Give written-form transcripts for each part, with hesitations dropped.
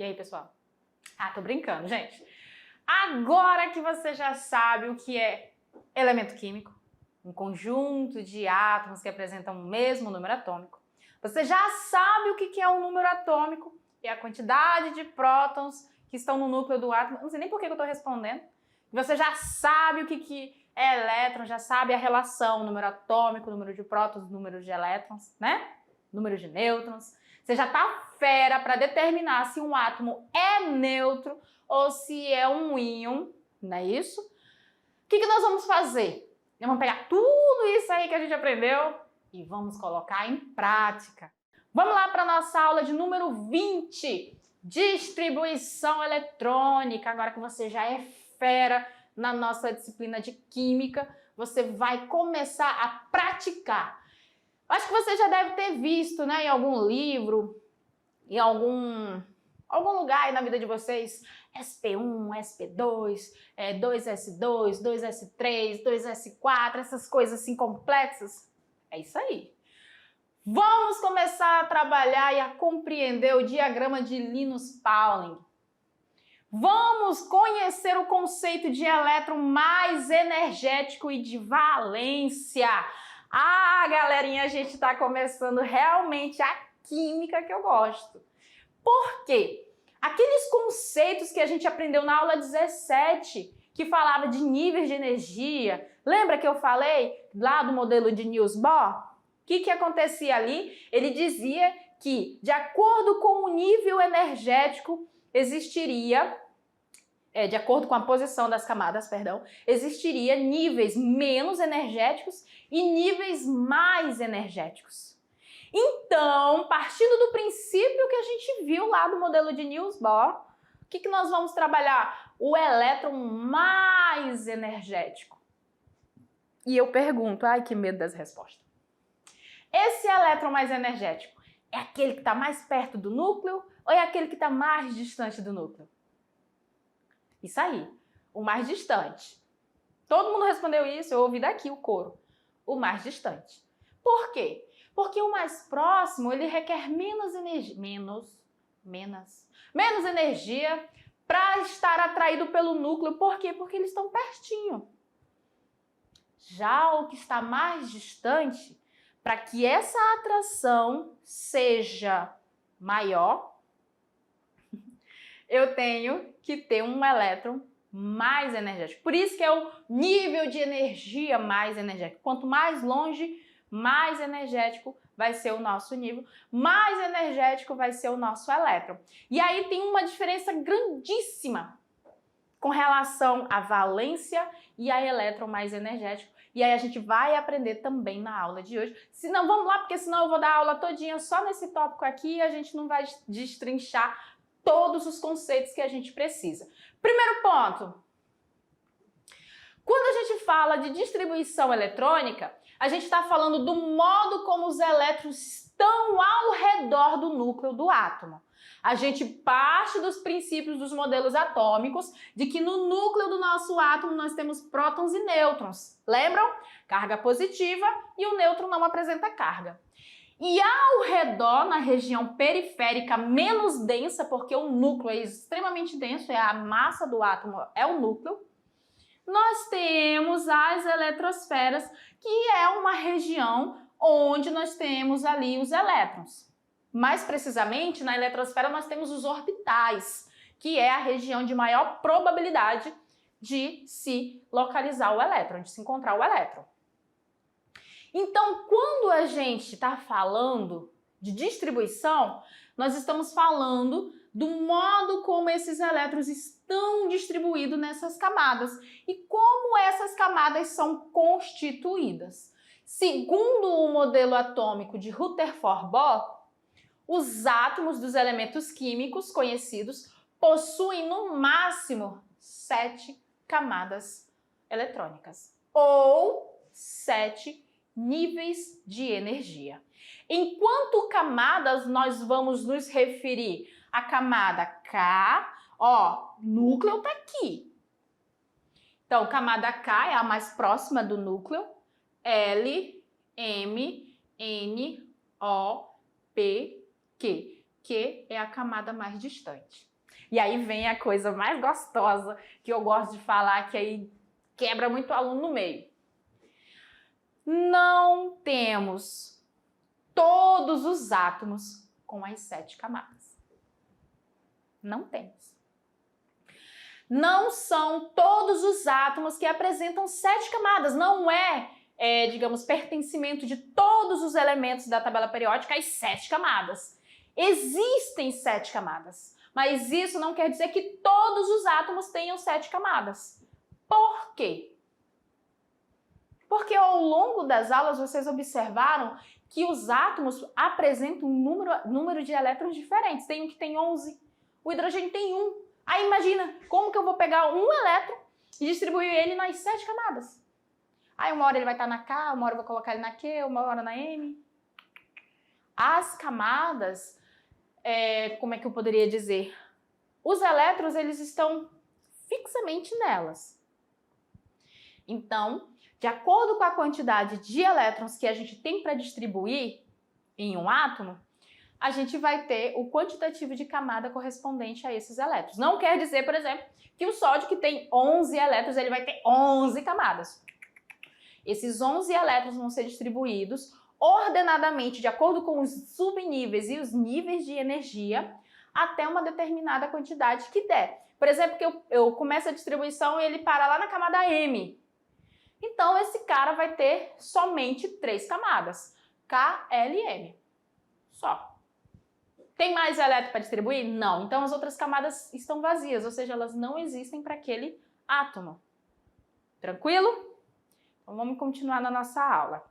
E aí, pessoal? Ah, tô brincando, gente. Agora que você já sabe o que é elemento químico, um conjunto de átomos que apresentam o mesmo número atômico, você já sabe o que é um número atômico e a quantidade de prótons que estão no núcleo do átomo. Não sei nem por que eu tô respondendo. Você já sabe o que é elétron, já sabe a relação, número atômico, número de prótons, número de elétrons, né? Número de nêutrons. Você já tá fera para determinar se um átomo é neutro ou se é um íon, não é isso? O que nós vamos fazer? Nós vamos pegar tudo isso aí que a gente aprendeu e vamos colocar em prática. Vamos lá para a nossa aula de número 20, distribuição eletrônica. Agora que você já é fera na nossa disciplina de química, você vai começar a praticar. Acho que você já deve ter visto, né, em algum livro, em algum lugar aí na vida de vocês, SP1, SP2, 2S2, 2S3, 2S4, essas coisas assim complexas. É isso aí. Vamos começar a trabalhar e a compreender o diagrama de Linus Pauling. Vamos conhecer o conceito de elétron mais energético e de valência. Ah, galerinha, a gente está começando realmente a química que eu gosto. Por quê? Aqueles conceitos que a gente aprendeu na aula 17, que falava de níveis de energia, lembra que eu falei lá do modelo de Niels Bohr? O que acontecia ali? Ele dizia que, de acordo com o nível energético, existiria, de acordo com a posição das camadas, existiria níveis menos energéticos e níveis mais energéticos. Então, partindo do princípio que a gente viu lá do modelo de Niels Bohr, o que nós vamos trabalhar? O elétron mais energético. E eu pergunto, ai que medo das respostas. Esse elétron mais energético é aquele que está mais perto do núcleo ou é aquele que está mais distante do núcleo? Isso aí, o mais distante. Todo mundo respondeu isso, eu ouvi daqui o coro. O mais distante. Por quê? Porque o mais próximo, ele requer menos energia para estar atraído pelo núcleo. Por quê? Porque eles estão pertinho. Já o que está mais distante, para que essa atração seja maior, eu tenho que ter um elétron mais energético. Por isso que é o nível de energia mais energético. Quanto mais longe, mais energético vai ser o nosso nível, mais energético vai ser o nosso elétron. E aí tem uma diferença grandíssima com relação à valência e a elétron mais energético. E aí a gente vai aprender também na aula de hoje. Se não, vamos lá, porque senão eu vou dar a aula todinha só nesse tópico aqui e a gente não vai destrinchar todos os conceitos que a gente precisa. Primeiro ponto. Quando a gente fala de distribuição eletrônica, a gente está falando do modo como os elétrons estão ao redor do núcleo do átomo. A gente parte dos princípios dos modelos atômicos de que no núcleo do nosso átomo nós temos prótons e nêutrons. Lembram? Carga positiva e o nêutron não apresenta carga. E ao redor, na região periférica menos densa, porque o núcleo é extremamente denso, a massa do átomo é o núcleo, nós temos as eletrosferas, que é uma região onde nós temos ali os elétrons. Mais precisamente, na eletrosfera nós temos os orbitais, que é a região de maior probabilidade de se localizar o elétron, de se encontrar o elétron. Então, quando a gente está falando de distribuição, nós estamos falando do modo como esses elétrons estão distribuídos nessas camadas e como essas camadas são constituídas. Segundo o modelo atômico de Rutherford-Bohr, os átomos dos elementos químicos conhecidos possuem no máximo 7 camadas eletrônicas ou 7 níveis de energia. Em quanto camadas nós vamos nos referir? A camada K, núcleo tá aqui. Então, camada K é a mais próxima do núcleo. L, M, N, O, P, Q. Q é a camada mais distante. E aí vem a coisa mais gostosa que eu gosto de falar, que aí quebra muito o aluno no meio. Não temos todos os átomos com as 7 camadas. Não temos. Não são todos os átomos que apresentam 7 camadas. Não digamos, pertencimento de todos os elementos da tabela periódica às 7 camadas. Existem 7 camadas, mas isso não quer dizer que todos os átomos tenham 7 camadas. Por quê? Porque ao longo das aulas vocês observaram que os átomos apresentam um número de elétrons diferentes. Tem um que tem 11, o hidrogênio tem 1. Aí imagina, como que eu vou pegar um elétron e distribuir ele nas 7 camadas? Aí uma hora ele vai estar na K, uma hora eu vou colocar ele na Q, uma hora na M. As camadas, como é que eu poderia dizer? Os elétrons, eles estão fixamente nelas. Então, de acordo com a quantidade de elétrons que a gente tem para distribuir em um átomo, a gente vai ter o quantitativo de camada correspondente a esses elétrons. Não quer dizer, por exemplo, que o sódio que tem 11 elétrons, ele vai ter 11 camadas. Esses 11 elétrons vão ser distribuídos ordenadamente, de acordo com os subníveis e os níveis de energia, até uma determinada quantidade que der. Por exemplo, que eu começo a distribuição e ele para lá na camada M. Então, esse cara vai ter somente 3 camadas, K, L e M. Só. Tem mais elétron para distribuir? Não. Então, as outras camadas estão vazias, ou seja, elas não existem para aquele átomo. Tranquilo? Então, vamos continuar na nossa aula.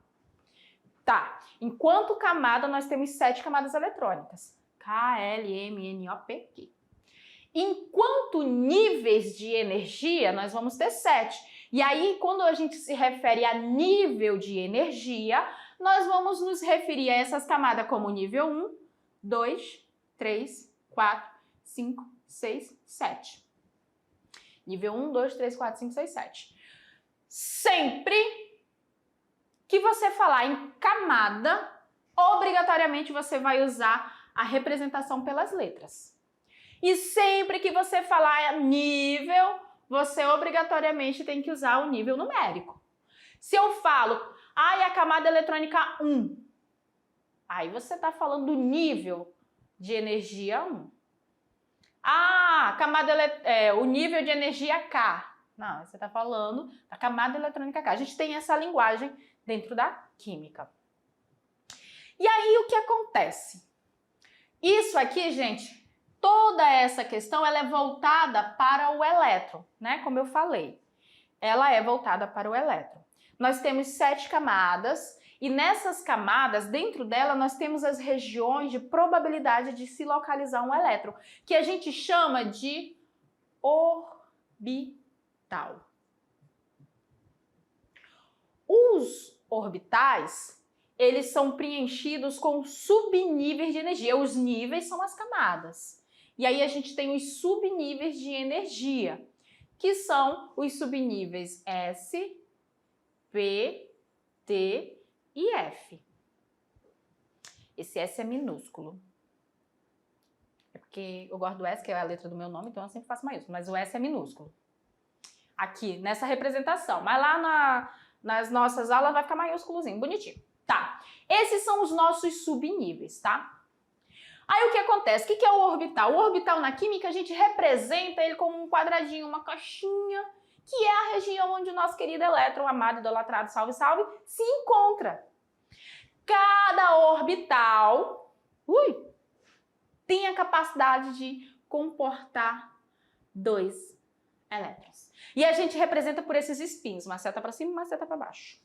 Tá. Enquanto camada, nós temos 7 camadas eletrônicas. K, L, M, N, O, P, Q. Enquanto níveis de energia, nós vamos ter 7. E aí, quando a gente se refere a nível de energia, nós vamos nos referir a essas camadas como nível 1, 2, 3, 4, 5, 6, 7. Nível 1, 2, 3, 4, 5, 6, 7. Sempre que você falar em camada, obrigatoriamente você vai usar a representação pelas letras. E sempre que você falar nível, você obrigatoriamente tem que usar o nível numérico. Se eu falo, a camada eletrônica 1, aí você está falando do nível de energia 1. O nível de energia K. Não, você está falando da camada eletrônica K. A gente tem essa linguagem dentro da química. E aí, o que acontece? Isso aqui, gente, toda essa questão ela é voltada para o elétron, né? Como eu falei, ela é voltada para o elétron. Nós temos 7 camadas e nessas camadas, dentro dela, nós temos as regiões de probabilidade de se localizar um elétron, que a gente chama de orbital. Os orbitais, eles são preenchidos com subníveis de energia. Os níveis são as camadas. E aí a gente tem os subníveis de energia, que são os subníveis S, P, T e F. Esse S é minúsculo. É porque eu gosto do S, que é a letra do meu nome, então eu sempre faço maiúsculo, mas o S é minúsculo. Aqui, nessa representação. Mas lá nas nossas aulas vai ficar maiúsculozinho, bonitinho. Tá. Esses são os nossos subníveis, tá? Aí o que acontece? O que é o orbital? O orbital na química a gente representa ele como um quadradinho, uma caixinha, que é a região onde o nosso querido elétron, amado, idolatrado, salve, salve, se encontra. Cada orbital tem a capacidade de comportar 2 elétrons. E a gente representa por esses espinhos, uma seta para cima e uma seta para baixo.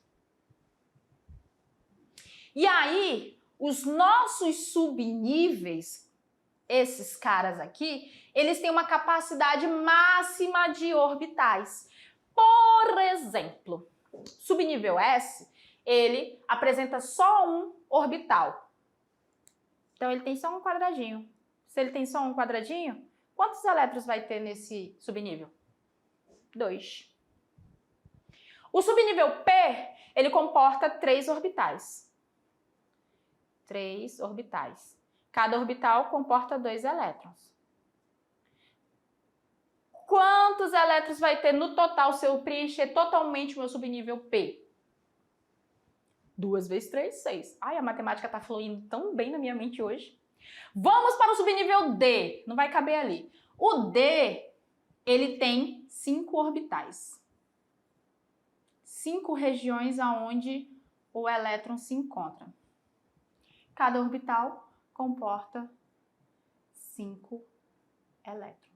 E aí, os nossos subníveis, esses caras aqui, eles têm uma capacidade máxima de orbitais. Por exemplo, subnível S, ele apresenta só um orbital. Então, ele tem só um quadradinho. Se ele tem só um quadradinho, quantos elétrons vai ter nesse subnível? 2. O subnível P, ele comporta 3 orbitais. 3 orbitais. Cada orbital comporta 2 elétrons. quantos elétrons vai ter no total se eu preencher totalmente o meu subnível P? 2 vezes 3, 6. Ai, a matemática tá fluindo tão bem na minha mente hoje. Vamos para o subnível D. Não vai caber ali. O D, ele tem 5 orbitais. 5 regiões aonde o elétron se encontra. Cada orbital comporta 5 elétrons.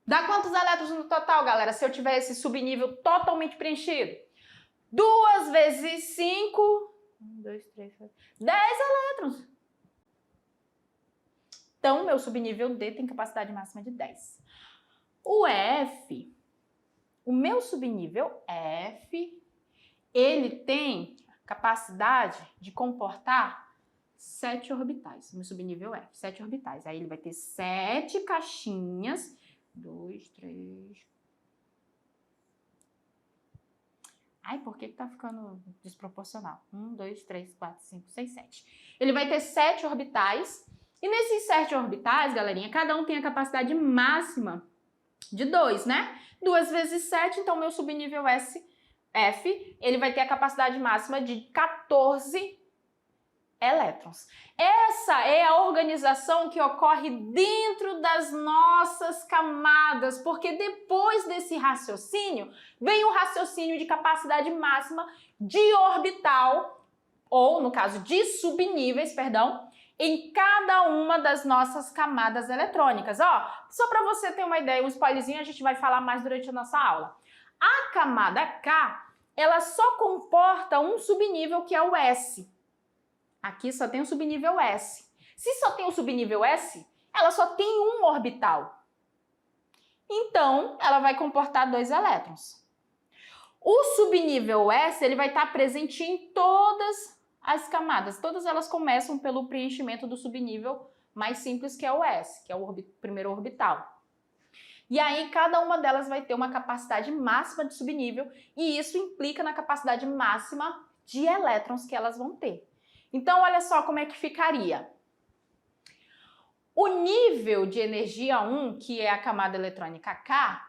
Dá quantos elétrons no total, galera, se eu tiver esse subnível totalmente preenchido? 2 vezes 5... 1, 2, 3, 4... 10 elétrons. Então, meu subnível D tem capacidade máxima de 10. O F, o meu subnível F, ele tem capacidade de comportar 7 orbitais. Meu subnível F, 7 orbitais. Aí ele vai ter 7 caixinhas. 2, 3... Ai, por que tá ficando desproporcional? 1, 2, 3, 4, 5, 6, 7. Ele vai ter 7 orbitais. E nesses 7 orbitais, galerinha, cada um tem a capacidade máxima de 2, né? 2 vezes 7, então meu subnível F, ele vai ter a capacidade máxima de 14 elétrons. Essa é a organização que ocorre dentro das nossas camadas, porque depois desse raciocínio, vem o raciocínio de capacidade máxima de orbital, ou no caso de subníveis, perdão, em cada uma das nossas camadas eletrônicas. Ó, só para você ter uma ideia, um spoilerzinho, a gente vai falar mais durante a nossa aula. A camada K, ela só comporta um subnível que é o S. Aqui só tem o subnível S. Se só tem o subnível S, ela só tem um orbital. Então, ela vai comportar 2 elétrons. O subnível S, ele vai estar presente em todas as camadas. Todas elas começam pelo preenchimento do subnível mais simples, que é o S, que é o primeiro orbital. E aí, cada uma delas vai ter uma capacidade máxima de subnível, e isso implica na capacidade máxima de elétrons que elas vão ter. Então, olha só como é que ficaria. O nível de energia 1, que é a camada eletrônica K,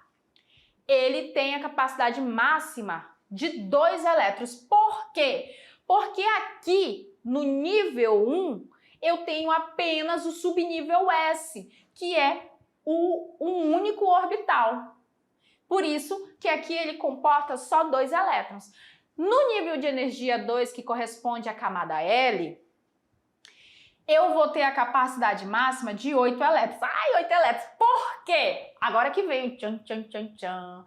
ele tem a capacidade máxima de 2 elétrons. Por quê? Porque aqui, no nível 1, eu tenho apenas o subnível S, que é um único orbital. Por isso que aqui ele comporta só 2 elétrons. No nível de energia 2, que corresponde à camada L, eu vou ter a capacidade máxima de 8 elétrons. Ai, 8 elétrons. Por quê? Agora que vem o tchan, tchan, tchan, tchan.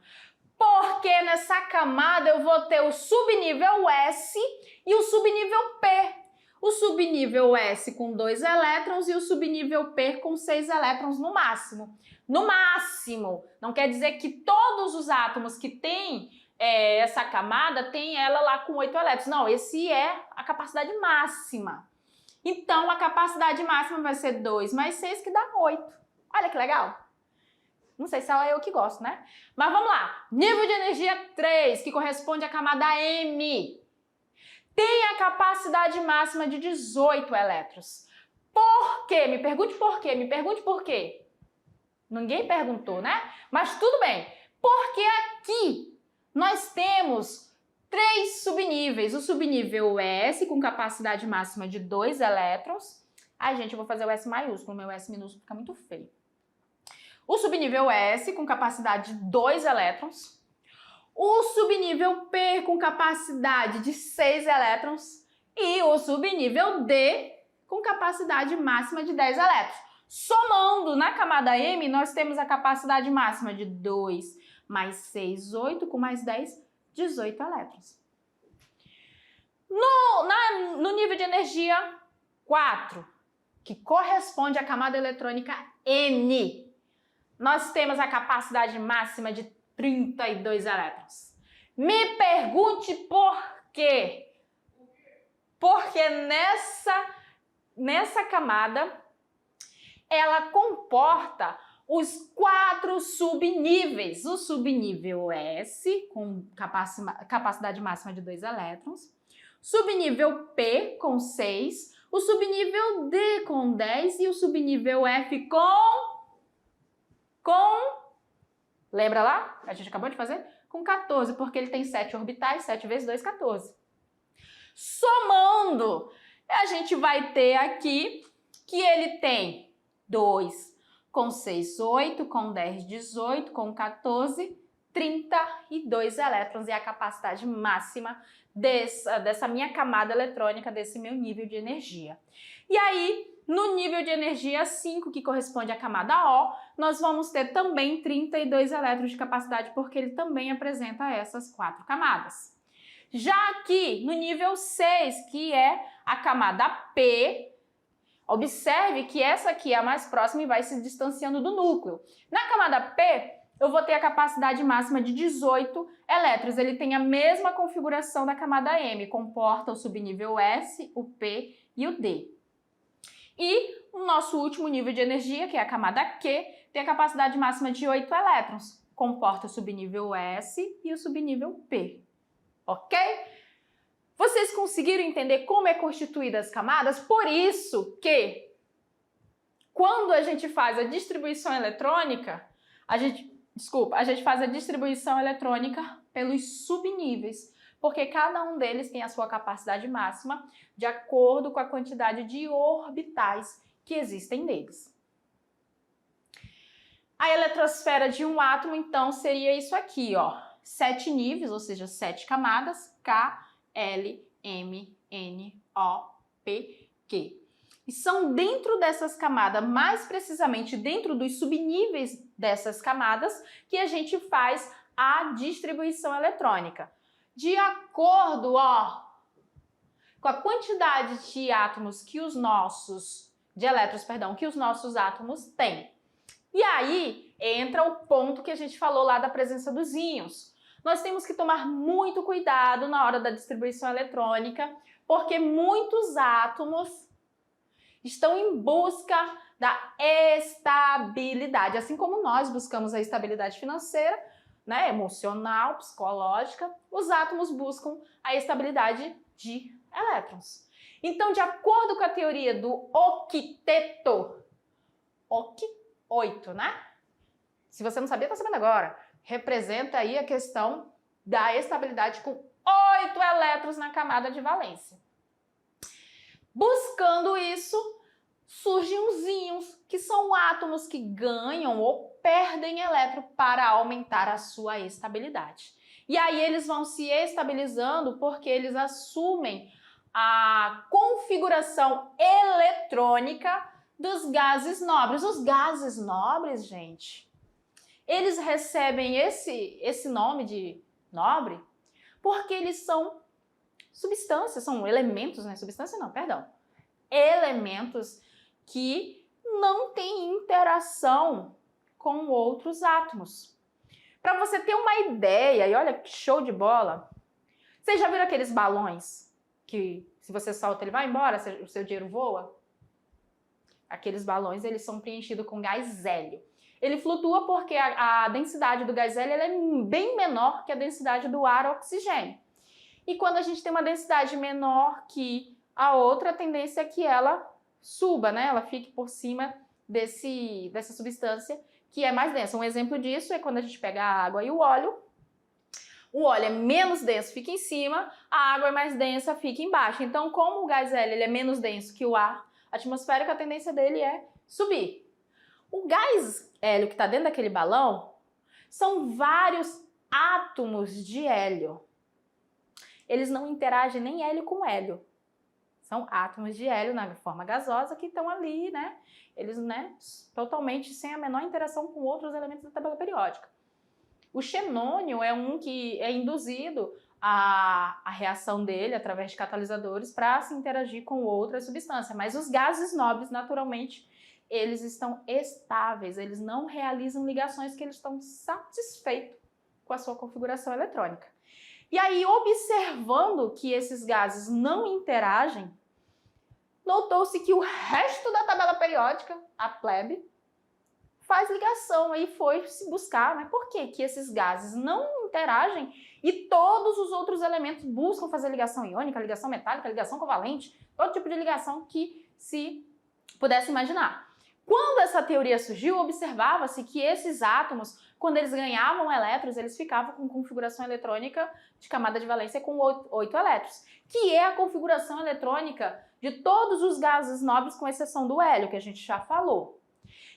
Porque nessa camada eu vou ter o subnível S e o subnível P. O subnível S com 2 elétrons e o subnível P com 6 elétrons no máximo. No máximo. Não quer dizer que todos os átomos que têm essa camada tem ela lá com 8 elétrons. Não, esse é a capacidade máxima. Então, a capacidade máxima vai ser 2 mais 6, que dá 8. Olha que legal. Não sei se só eu que gosto, né? Mas vamos lá. Nível de energia 3, que corresponde à camada M, tem a capacidade máxima de 18 elétrons. Por quê? Me pergunte por quê. Me pergunte por quê. Ninguém perguntou, né? Mas tudo bem. Porque aqui nós temos 3 subníveis. O subnível S, com capacidade máxima de 2 elétrons. Ai, gente, eu vou fazer o S maiúsculo. O meu S minúsculo fica muito feio. O subnível S, com capacidade de 2 elétrons. O subnível P, com capacidade de 6 elétrons. E o subnível D, com capacidade máxima de 10 elétrons. Somando na camada M, nós temos a capacidade máxima de 2 mais 6, 8, com mais 10, 18 elétrons. No nível de energia 4, que corresponde à camada eletrônica N, nós temos a capacidade máxima de 32 elétrons. Me pergunte por quê? Porque nessa camada, ela comporta os 4 subníveis. O subnível S, com capacidade máxima de 2 elétrons. Subnível P, com 6. O subnível D, com 10. E o subnível F, com Lembra lá? A gente acabou de fazer? Com 14, porque ele tem 7 orbitais, 7 vezes 2, 14. Somando, a gente vai ter aqui que ele tem 2 com 6, 8, com 10, 18, com 14, 32 elétrons é a capacidade máxima dessa minha camada eletrônica, desse meu nível de energia. E aí, no nível de energia 5, que corresponde à camada O, nós vamos ter também 32 elétrons de capacidade, porque ele também apresenta essas 4 camadas. Já aqui, no nível 6, que é a camada P, observe que essa aqui é a mais próxima e vai se distanciando do núcleo. Na camada P, eu vou ter a capacidade máxima de 18 elétrons. Ele tem a mesma configuração da camada M, comporta o subnível S, o P e o D. E o nosso último nível de energia, que é a camada Q, tem a capacidade máxima de 8 elétrons, comporta o subnível S e o subnível P. Ok? Vocês conseguiram entender como é constituída as camadas? Por isso que, quando a gente faz a distribuição eletrônica, a gente faz a distribuição eletrônica pelos subníveis, porque cada um deles tem a sua capacidade máxima de acordo com a quantidade de orbitais que existem neles. A eletrosfera de um átomo, então, seria isso aqui, ó. 7 níveis, ou seja, 7 camadas, K, L, M, N, O, P, Q. E são dentro dessas camadas, mais precisamente dentro dos subníveis dessas camadas, que a gente faz a distribuição eletrônica. De acordo, com a quantidade de átomos que os nossos átomos têm. E aí entra o ponto que a gente falou lá da presença dos íons. Nós temos que tomar muito cuidado na hora da distribuição eletrônica, porque muitos átomos estão em busca da estabilidade, assim como nós buscamos a estabilidade financeira, né, emocional, psicológica, os átomos buscam a estabilidade de elétrons. Então, de acordo com a teoria do octeto, 8, né? Se você não sabia, está sabendo agora. Representa aí a questão da estabilidade com 8 elétrons na camada de valência. Buscando isso, surgem os íons, que são átomos que ganham ou perdem elétron para aumentar a sua estabilidade. E aí eles vão se estabilizando porque eles assumem a configuração eletrônica dos gases nobres. Os gases nobres, gente, eles recebem esse nome de nobre porque eles são substâncias, são elementos, né? Substância não, perdão. Elementos que não têm interação com outros átomos. Para você ter uma ideia, e olha que show de bola, vocês já viram aqueles balões que se você solta ele vai embora, o seu dinheiro voa? Aqueles balões, eles são preenchidos com gás hélio. Ele flutua porque a densidade do gás hélio ela é bem menor que a densidade do ar oxigênio. E quando a gente tem uma densidade menor que a outra, a tendência é que ela suba, né? Ela fique por cima dessa substância que é mais densa. Um exemplo disso é quando a gente pega a água e o óleo. O óleo é menos denso, fica em cima, a água é mais densa, fica embaixo. Então, como o gás hélio ele é menos denso que o ar atmosférico, a tendência dele é subir. O gás hélio que está dentro daquele balão são vários átomos de hélio. Eles não interagem nem hélio com hélio. São átomos de hélio na forma gasosa que estão ali, né? Eles, né, totalmente sem a menor interação com outros elementos da tabela periódica. O xenônio é um que é induzido a reação dele através de catalisadores para se interagir com outras substâncias. Mas os gases nobres, naturalmente, eles estão estáveis, eles não realizam ligações que eles estão satisfeitos com a sua configuração eletrônica. E aí, observando que esses gases não interagem, notou-se que o resto da tabela periódica, a plebe, faz ligação, aí foi se buscar, mas por que que esses gases não interagem e todos os outros elementos buscam fazer ligação iônica, ligação metálica, ligação covalente, todo tipo de ligação que se pudesse imaginar. Quando essa teoria surgiu, observava-se que esses átomos, quando eles ganhavam elétrons, eles ficavam com configuração eletrônica de camada de valência com 8 elétrons, que é a configuração eletrônica de todos os gases nobres, com exceção do hélio, que a gente já falou.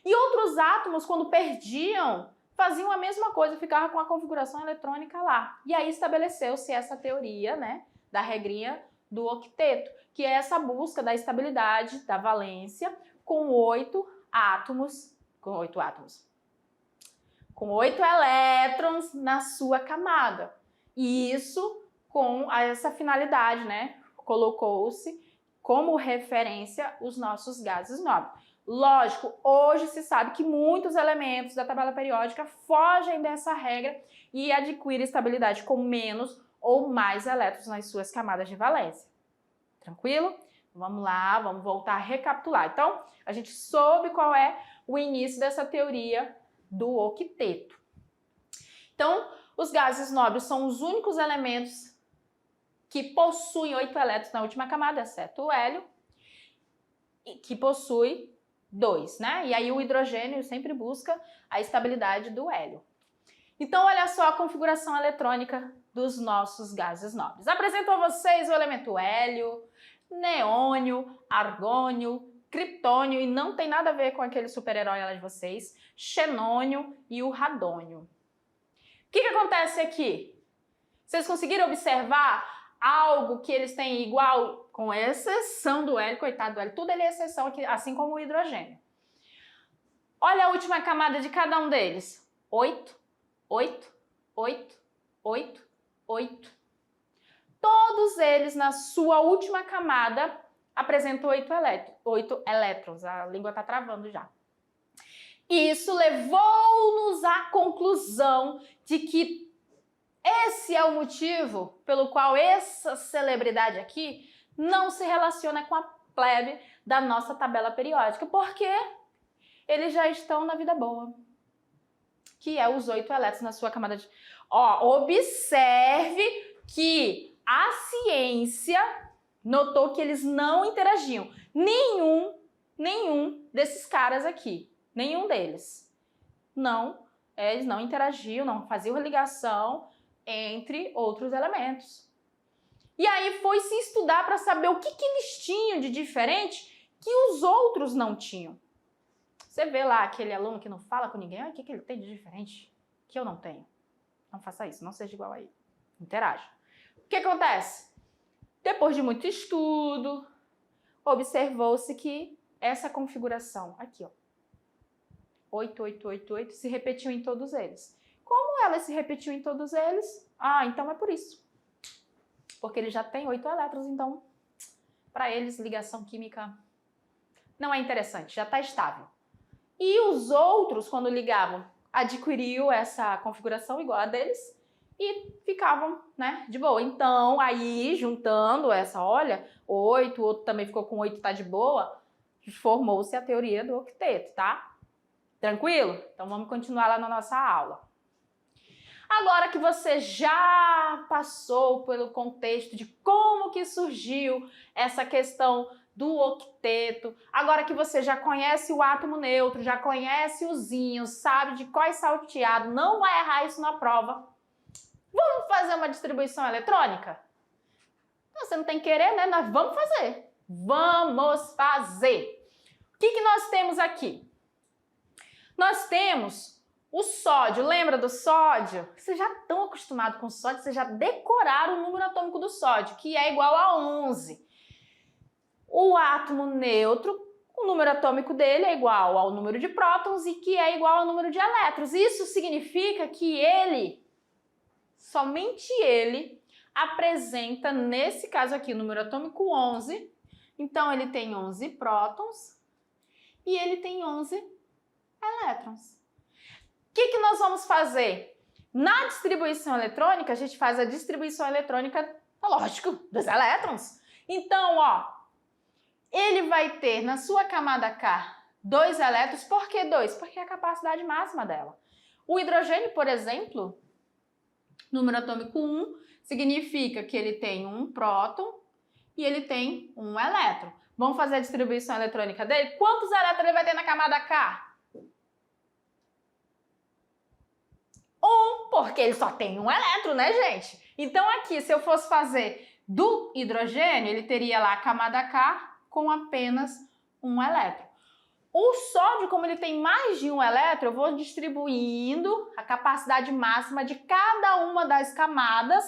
E outros átomos, quando perdiam, faziam a mesma coisa, ficavam com a configuração eletrônica lá. E aí estabeleceu-se essa teoria, né, da regrinha do octeto, que é essa busca da estabilidade da valência com 8 elétrons na sua camada. E isso com essa finalidade, né? Colocou-se como referência os nossos gases nobres. Lógico, hoje se sabe que muitos elementos da tabela periódica fogem dessa regra e adquirem estabilidade com menos ou mais elétrons nas suas camadas de valência. Tranquilo? Vamos lá, vamos voltar a recapitular. Então, a gente soube qual é o início dessa teoria do octeto. Então, os gases nobres são os únicos elementos que possuem 8 elétrons na última camada, exceto o hélio, que possui 2, né? E aí o hidrogênio sempre busca a estabilidade do hélio. Então, olha só a configuração eletrônica dos nossos gases nobres. Apresento a vocês o elemento hélio, neônio, argônio, criptônio, e não tem nada a ver com aquele super-herói lá de vocês, xenônio e o radônio. O que acontece aqui? Vocês conseguiram observar algo que eles têm igual, com exceção do hélio, coitado do hélio, tudo ele é exceção aqui, assim como o hidrogênio. Olha a última camada de cada um deles. 8, 8, 8, 8, 8. Todos eles, na sua última camada, apresentam 8 elétrons. A língua está travando já. Isso levou-nos à conclusão de que esse é o motivo pelo qual essa celebridade aqui não se relaciona com a plebe da nossa tabela periódica, porque eles já estão na vida boa, que é os 8 elétrons na sua camada de... Observe que a ciência notou que eles não interagiam. Nenhum desses caras aqui, nenhum deles. Eles não interagiam, não faziam ligação entre outros elementos. E aí foi se estudar para saber o que eles tinham de diferente que os outros não tinham. Você vê lá aquele aluno que não fala com ninguém, o que ele tem de diferente que eu não tenho? Não faça isso, não seja igual a ele. Interaja. O que acontece? Depois de muito estudo, observou-se que essa configuração aqui, ó, 8, 8, 8, 8, se repetiu em todos eles. Como ela se repetiu em todos eles? Então é por isso. Porque ele já tem 8 elétrons, então, para eles, ligação química não é interessante, já está estável. E os outros, quando ligavam, adquiriu essa configuração igual a deles e ficavam, né, de boa. Então, aí, juntando essa, olha, 8, o outro também ficou com 8, tá de boa, formou-se a teoria do octeto, tá? Tranquilo? Então, vamos continuar lá na nossa aula. Agora que você já passou pelo contexto de como que surgiu essa questão do octeto, agora que você já conhece o átomo neutro, já conhece os íons, sabe de qual é salteado, não vai errar isso na prova. Vamos fazer uma distribuição eletrônica? Você não tem que querer, né? Nós vamos fazer. Vamos fazer. O que nós temos aqui? Nós temos o sódio. Lembra do sódio? Vocês já estão acostumados com o sódio, vocês já decoraram o número atômico do sódio, que é igual a 11. O átomo neutro, o número atômico dele é igual ao número de prótons e que é igual ao número de elétrons. Isso significa que ele, somente ele, apresenta, nesse caso aqui, o número atômico 11. Então, ele tem 11 prótons e ele tem 11 elétrons. O que nós vamos fazer? Na distribuição eletrônica, a gente faz a distribuição eletrônica, lógico, dos elétrons. Então, ó, ele vai ter na sua camada K 2 elétrons. Por que 2? Porque é a capacidade máxima dela. O hidrogênio, por exemplo, número atômico 1, significa que ele tem um próton e ele tem um elétron. Vamos fazer a distribuição eletrônica dele? Quantos elétrons ele vai ter na camada K? 1, porque ele só tem um elétron, né, gente? Então aqui, se eu fosse fazer do hidrogênio, ele teria lá a camada K com apenas um elétron. O sódio, como ele tem mais de um elétron, eu vou distribuindo a capacidade máxima de cada uma das camadas,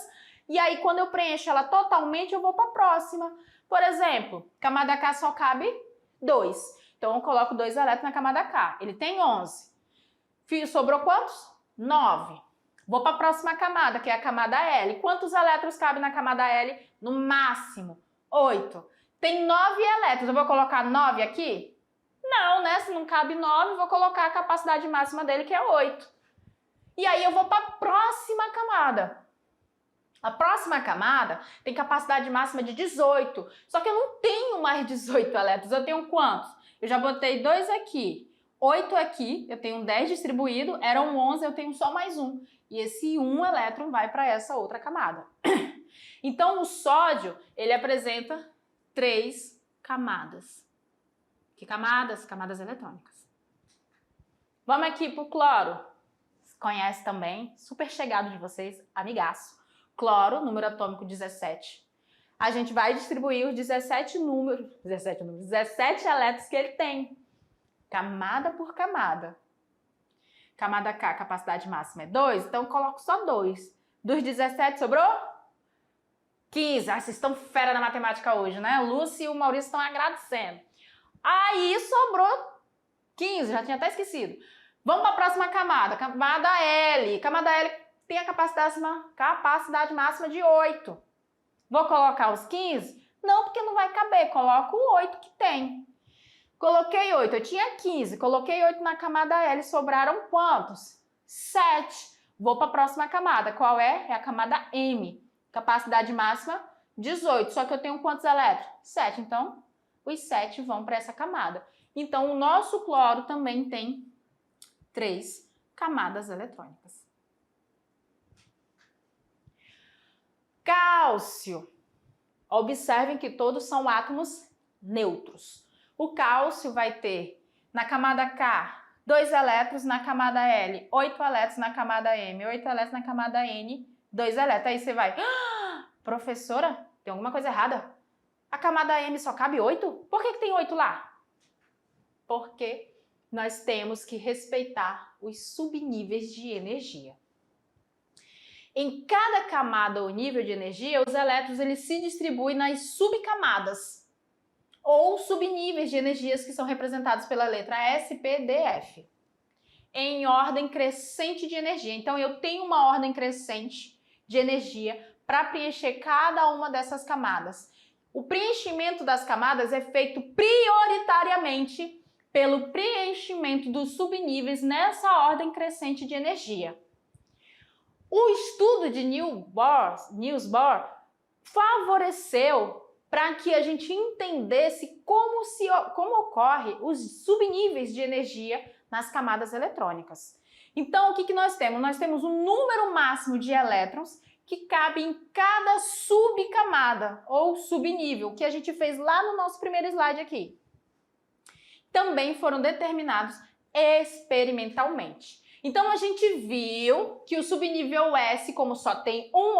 e aí quando eu preencho ela totalmente, eu vou para a próxima. Por exemplo, camada K só cabe 2. Então eu coloco 2 elétrons na camada K. Ele tem 11. Sobrou quantos? 9. Vou para a próxima camada, que é a camada L. Quantos elétrons cabem na camada L? No máximo, 8. Tem 9 elétrons. Eu vou colocar 9 aqui? Não, né? Se não cabe 9, vou colocar a capacidade máxima dele, que é 8. E aí eu vou para a próxima camada. A próxima camada tem capacidade máxima de 18. Só que eu não tenho mais 18 elétrons. Eu tenho quantos? Eu já botei 2 aqui. 8 aqui, eu tenho 10 distribuído, eram 11, eu tenho só mais 1. E esse 1 elétron vai para essa outra camada. Então, o sódio, ele apresenta 3 camadas. Que camadas? Camadas eletrônicas. Vamos aqui para o cloro. Conhece também, super chegado de vocês, amigaço. Cloro, número atômico 17. A gente vai distribuir os 17 elétrons que ele tem. Camada por camada. Camada K, capacidade máxima é 2, então eu coloco só 2. Dos 17 sobrou 15. Ah, vocês estão fera na matemática hoje, né? O Lúcio e o Maurício estão agradecendo. Aí sobrou 15, já tinha até esquecido. Vamos para a próxima camada, camada L. Camada L tem a capacidade máxima de 8. Vou colocar os 15? Não, porque não vai caber, coloco o 8 que tem. Coloquei 8, eu tinha 15, coloquei 8 na camada L, sobraram quantos? 7. Vou para a próxima camada, qual é? É a camada M. Capacidade máxima, 18, só que eu tenho quantos elétrons? 7, então os 7 vão para essa camada. Então o nosso cloro também tem 3 camadas eletrônicas. Cálcio. Observem que todos são átomos neutros. O cálcio vai ter na camada K 2 elétrons, na camada L 8 elétrons, na camada M 8 elétrons, na camada N 2 elétrons. Aí você vai, professora, tem alguma coisa errada? A camada M só cabe 8? Por que tem 8 lá? Porque nós temos que respeitar os subníveis de energia. Em cada camada ou nível de energia, os elétrons eles se distribuem nas subcamadas ou subníveis de energias que são representados pela letra S, P, D, F, em ordem crescente de energia. Então, eu tenho uma ordem crescente de energia para preencher cada uma dessas camadas. O preenchimento das camadas é feito prioritariamente pelo preenchimento dos subníveis nessa ordem crescente de energia. O estudo de Niels Bohr favoreceu para que a gente entendesse como ocorre os subníveis de energia nas camadas eletrônicas. Então, o que nós temos? Nós temos um número máximo de elétrons que cabe em cada subcamada ou subnível, que a gente fez lá no nosso primeiro slide aqui. Também foram determinados experimentalmente. Então, a gente viu que o subnível S, como só tem um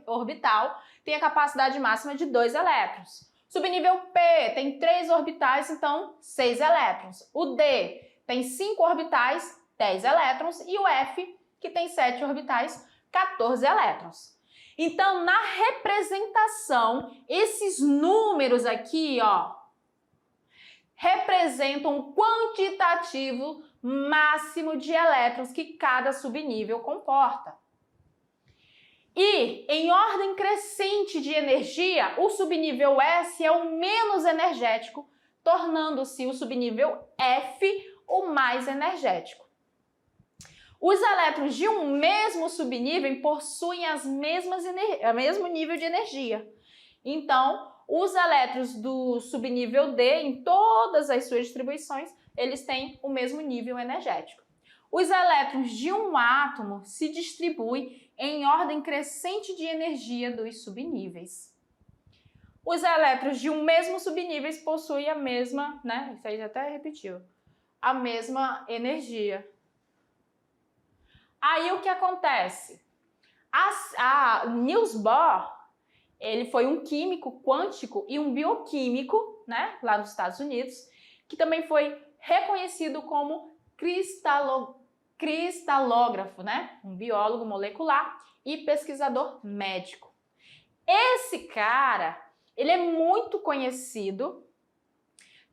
orbital, tem a capacidade máxima de 2 elétrons. Subnível P tem 3 orbitais, então 6 elétrons. O D tem 5 orbitais, 10 elétrons. E o F, que tem 7 orbitais, 14 elétrons. Então, na representação, esses números aqui, ó, representam um quantitativo máximo de elétrons que cada subnível comporta. E, em ordem crescente de energia, o subnível S é o menos energético, tornando-se o subnível F o mais energético. Os elétrons de um mesmo subnível possuem o mesmo nível de energia. Então, os elétrons do subnível D, em todas as suas distribuições, eles têm o mesmo nível energético. Os elétrons de um átomo se distribuem em ordem crescente de energia dos subníveis. os elétrons de um mesmo subnível possuem a mesma, né? Isso aí já até repetiu. A mesma energia. Aí o que acontece? O Niels Bohr, ele foi um químico quântico e um bioquímico, né? Lá nos Estados Unidos, que também foi reconhecido como cristalógrafo, né? Um biólogo molecular e pesquisador médico. Esse cara, ele é muito conhecido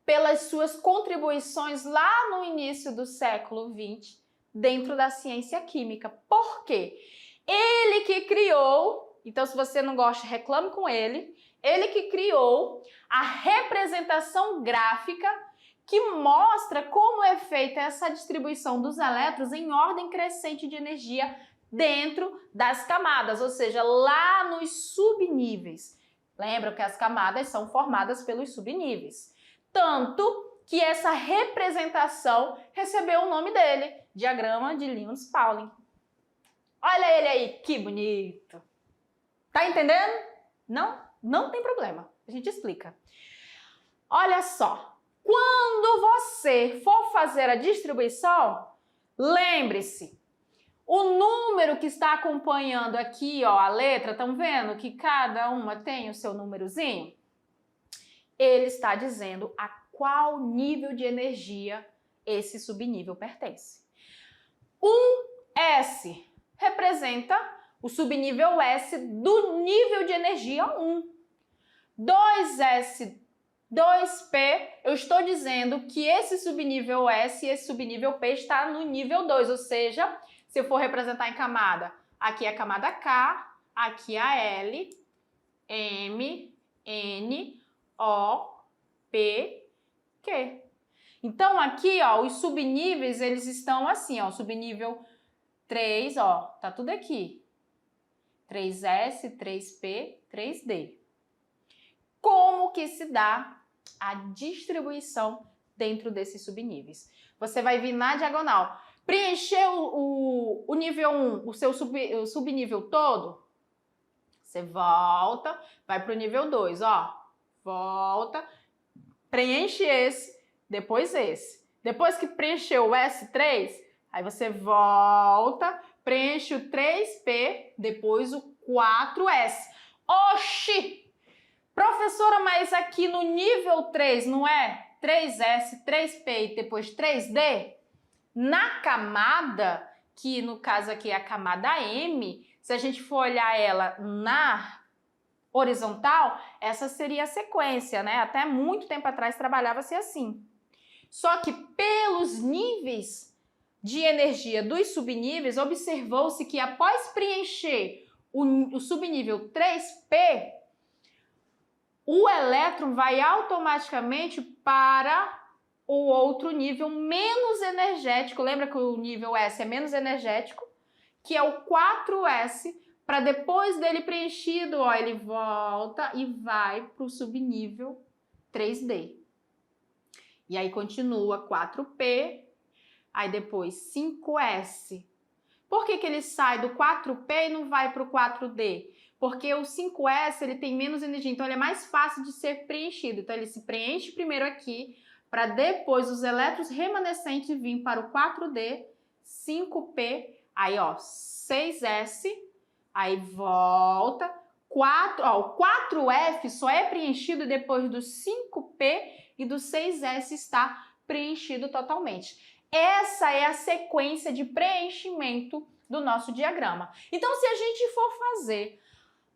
pelas suas contribuições lá no início do século XX dentro da ciência química. Por quê? Ele que criou, então se você não gosta, reclame com ele que criou a representação gráfica que mostra como é feita essa distribuição dos elétrons em ordem crescente de energia dentro das camadas, ou seja, lá nos subníveis. Lembra que as camadas são formadas pelos subníveis. Tanto que essa representação recebeu o nome dele, diagrama de Linus-Pauling. Olha ele aí, que bonito! Tá entendendo? Não? Não tem problema, a gente explica. Olha só, quando você for fazer a distribuição, lembre-se, o número que está acompanhando aqui, ó, a letra, estão vendo que cada uma tem o seu númerozinho? Ele está dizendo a qual nível de energia esse subnível pertence. 1S representa o subnível S do nível de energia 1. 2S, 2P, eu estou dizendo que esse subnível S e esse subnível P está no nível 2, ou seja, se eu for representar em camada, aqui é a camada K, aqui a L, M, N, O, P, Q. Então aqui, ó, os subníveis, eles estão assim, ó, subnível 3, ó, tá tudo aqui. 3S, 3P, 3D. Como que se dá a distribuição dentro desses subníveis? Você vai vir na diagonal. Preencheu o nível 1, o seu subnível todo? Você volta, vai para o nível 2, ó. Volta, preenche esse, depois esse. Depois que preencheu o S3, aí você volta, preenche o 3P, depois o 4S. Oxi! Professora, mas aqui no nível 3 não é 3S, 3P e depois 3D? Na camada, que no caso aqui é a camada M, se a gente for olhar ela na horizontal, essa seria a sequência, né? Até muito tempo atrás trabalhava-se assim. Só que pelos níveis de energia dos subníveis, observou-se que após preencher o subnível 3P, o elétron vai automaticamente para o outro nível menos energético. Lembra que o nível S é menos energético? Que é o 4S, para depois dele preenchido, ó, ele volta e vai para o subnível 3D. E aí continua 4P, aí depois 5S. Por que ele sai do 4P e não vai para o 4D? Porque o 5S ele tem menos energia, então ele é mais fácil de ser preenchido. Então ele se preenche primeiro aqui, para depois os elétrons remanescentes virem para o 4D, 5P, aí ó, 6S, aí volta, o 4F só é preenchido depois do 5P e do 6S está preenchido totalmente. Essa é a sequência de preenchimento do nosso diagrama. Então, se a gente for fazer,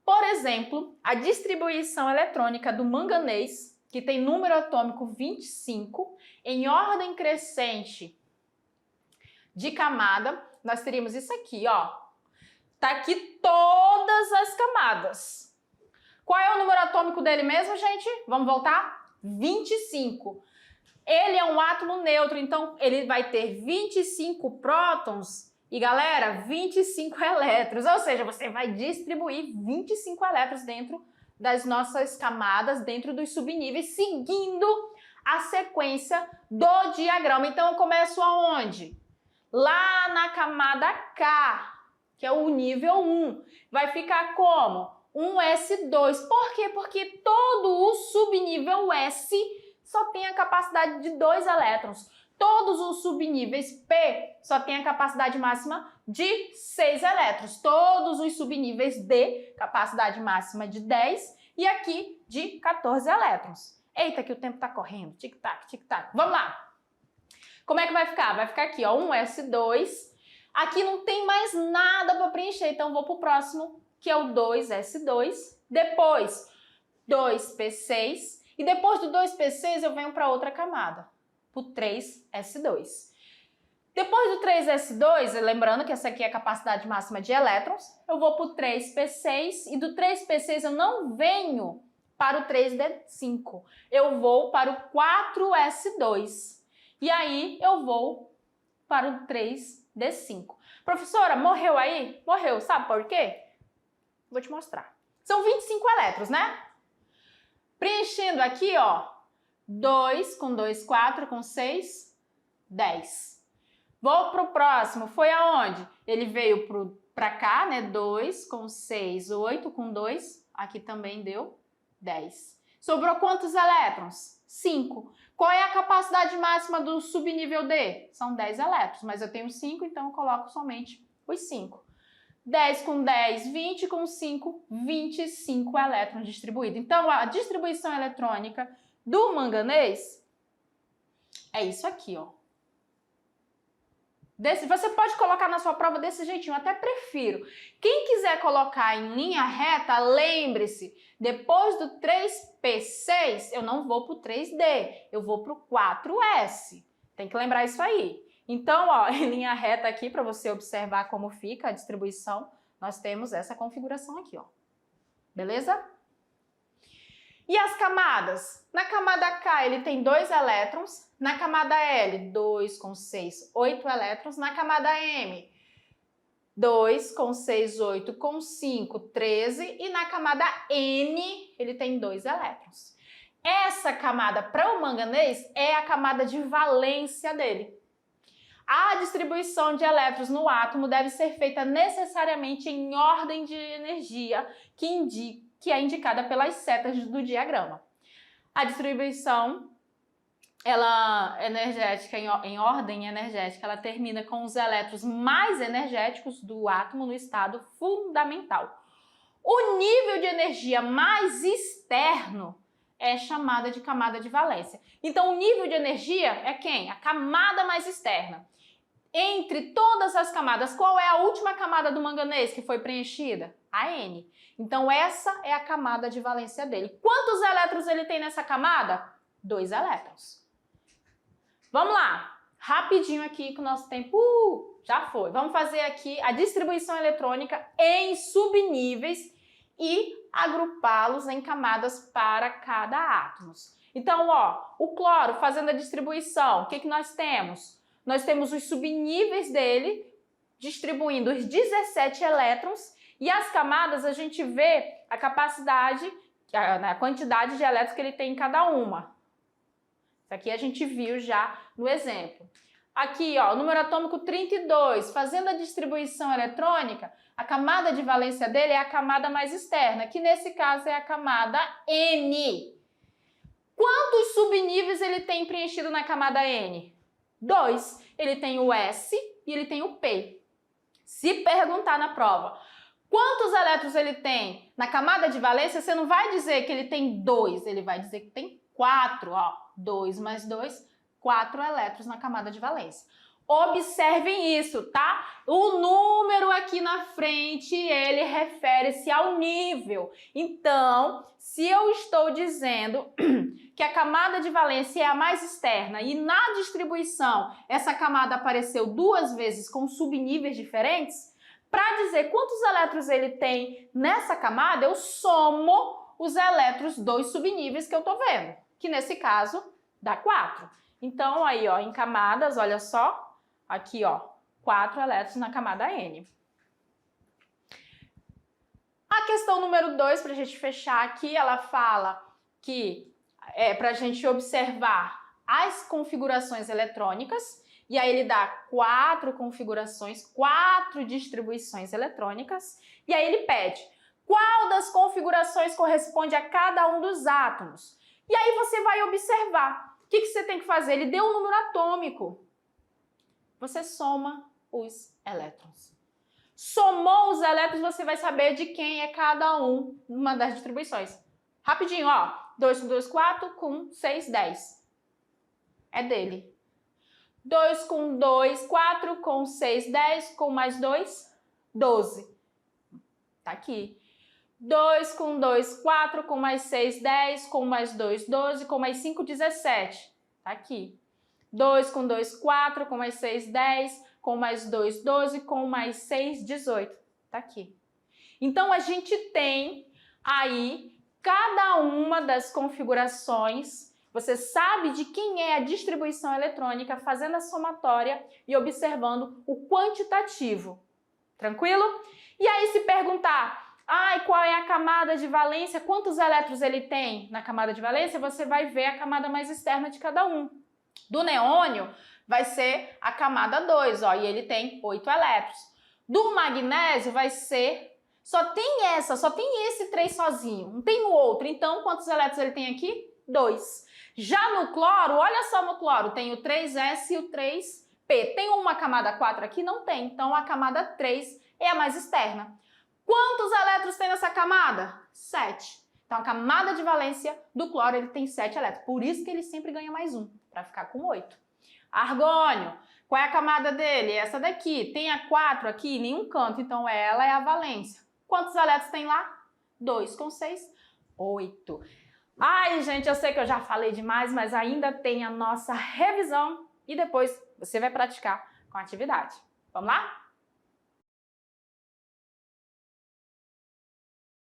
por exemplo, a distribuição eletrônica do manganês, que tem número atômico 25, em ordem crescente de camada, nós teríamos isso aqui, ó. Tá aqui todas as camadas. Qual é o número atômico dele mesmo, gente? Vamos voltar? 25. Ele é um átomo neutro, então ele vai ter 25 prótons e, galera, 25 elétrons. Ou seja, você vai distribuir 25 elétrons dentro das nossas camadas, dentro dos subníveis, seguindo a sequência do diagrama. Então, eu começo aonde? Lá na camada K, que é o nível 1. Vai ficar como? um S2. Por quê? Porque todo o subnível S só tem a capacidade de 2 elétrons. Todos os subníveis P só tem a capacidade máxima de 6 elétrons. Todos os subníveis D, capacidade máxima de 10 e aqui de 14 elétrons. Eita, que o tempo tá correndo. Tic-tac, tic-tac. Vamos lá. Como é que vai ficar? Vai ficar aqui, ó, um S2. Aqui não tem mais nada para preencher, então vou pro próximo, que é o 2S2. Depois, 2P6. E depois do 2P6 eu venho para outra camada, o 3S2. Depois do 3S2, lembrando que essa aqui é a capacidade máxima de elétrons, eu vou para o 3P6 e do 3P6 eu não venho para o 3D5, eu vou para o 4S2 e aí eu vou para o 3D5. Professora, morreu aí? Morreu, sabe por quê? Vou te mostrar. São 25 elétrons, né? Preenchendo aqui, ó, 2 com 2, 4 com 6, 10. Vou pro próximo, foi aonde? Ele veio pra cá, né? 2 com 6, 8 com 2, aqui também deu 10. Sobrou quantos elétrons? 5. Qual é a capacidade máxima do subnível D? São 10 elétrons, mas eu tenho 5, então eu coloco somente os 5. 10 com 10, 20 com 5, 25 elétrons distribuídos. Então, a distribuição eletrônica do manganês é isso aqui, ó. Você pode colocar na sua prova desse jeitinho, eu até prefiro. Quem quiser colocar em linha reta, lembre-se, depois do 3P6, eu não vou para o 3D, eu vou para o 4S. Tem que lembrar isso aí. Então, ó, em linha reta aqui, para você observar como fica a distribuição, nós temos essa configuração aqui, ó. Beleza? E as camadas? Na camada K, ele tem 2 elétrons. Na camada L, 2 com 6, 8 elétrons. Na camada M, 2 com 6, 8 com 5, 13. E na camada N, ele tem 2 elétrons. Essa camada para o manganês é a camada de valência dele. A distribuição de elétrons no átomo deve ser feita necessariamente em ordem de energia que é indicada pelas setas do diagrama. A distribuição energética em ordem energética, ela termina com os elétrons mais energéticos do átomo no estado fundamental. O nível de energia mais externo é chamada de camada de valência. Então, o nível de energia é quem? A camada mais externa. Entre todas as camadas, qual é a última camada do manganês que foi preenchida? A N. Então, essa é a camada de valência dele. Quantos elétrons ele tem nessa camada? 2 elétrons. Vamos lá. Rapidinho aqui que o nosso tempo já foi. Vamos fazer aqui a distribuição eletrônica em subníveis e agrupá-los em camadas para cada átomo. Então, ó, o cloro fazendo a distribuição, o que nós temos? Nós temos os subníveis dele distribuindo os 17 elétrons e as camadas a gente vê a capacidade, a quantidade de elétrons que ele tem em cada uma. Isso aqui a gente viu já no exemplo. Aqui, ó, o número atômico 32, fazendo a distribuição eletrônica, a camada de valência dele é a camada mais externa, que nesse caso é a camada N. Quantos subníveis ele tem preenchido na camada N? 2. Ele tem o S e ele tem o P. Se perguntar na prova, quantos elétrons ele tem na camada de valência, você não vai dizer que ele tem 2, ele vai dizer que tem 4, ó. 2 mais 2, 4 elétrons na camada de valência. Observem isso, tá? O número aqui na frente, ele refere-se ao nível. Então, se eu estou dizendo que a camada de valência é a mais externa e na distribuição essa camada apareceu 2 vezes com subníveis diferentes, para dizer quantos elétrons ele tem nessa camada, eu somo os elétrons dos subníveis que eu estou vendo, que nesse caso dá 4. Então, aí, ó, em camadas, olha só, aqui, ó, 4 elétrons na camada N. A questão número 2, para a gente fechar aqui, ela fala que é para a gente observar as configurações eletrônicas, e aí ele dá 4 configurações, 4 distribuições eletrônicas, e aí ele pede Qual das configurações corresponde a cada um dos átomos? E aí você vai observar. O que você tem que fazer? Ele deu um número atômico. Você soma os elétrons. Somou os elétrons, você vai saber de quem é cada um numa das distribuições. Rapidinho, ó. 2 com 2, 4, com 6, 10. É dele. 2 com 2, 4, com 6, 10, com mais 2, 12. Tá aqui. 2 com 2, 4, com mais 6, 10, com mais 2, 12, com mais 5, 17. Tá aqui. 2 com 2, 4, com mais 6, 10, com mais 2, 12, com mais 6, 18. Tá aqui. Então, a gente tem aí cada uma das configurações. Você sabe de quem é a distribuição eletrônica, fazendo a somatória e observando o quantitativo. Tranquilo? E aí, se perguntar, qual é a camada de valência? Quantos elétrons ele tem na camada de valência? Você vai ver a camada mais externa de cada um. Do neônio, vai ser a camada 2, ó, e ele tem 8 elétrons. Do magnésio, vai ser... Só tem esse 3 sozinho, não tem o outro. Então, quantos elétrons ele tem aqui? 2. Já no cloro, olha só no cloro, tem o 3S e o 3P. Tem uma camada 4 aqui? Não tem. Então, a camada 3 é a mais externa. Quantos elétrons tem nessa camada? 7. Então, a camada de valência do cloro, ele tem 7 elétrons. Por isso que ele sempre ganha mais um, para ficar com 8. Argônio, qual é a camada dele? Essa daqui. Tem a 4 aqui em nenhum canto, então ela é a valência. Quantos elétrons tem lá? 2 com 6, 8. Ai, gente, eu sei que eu já falei demais, mas ainda tem a nossa revisão e depois você vai praticar com a atividade. Vamos lá?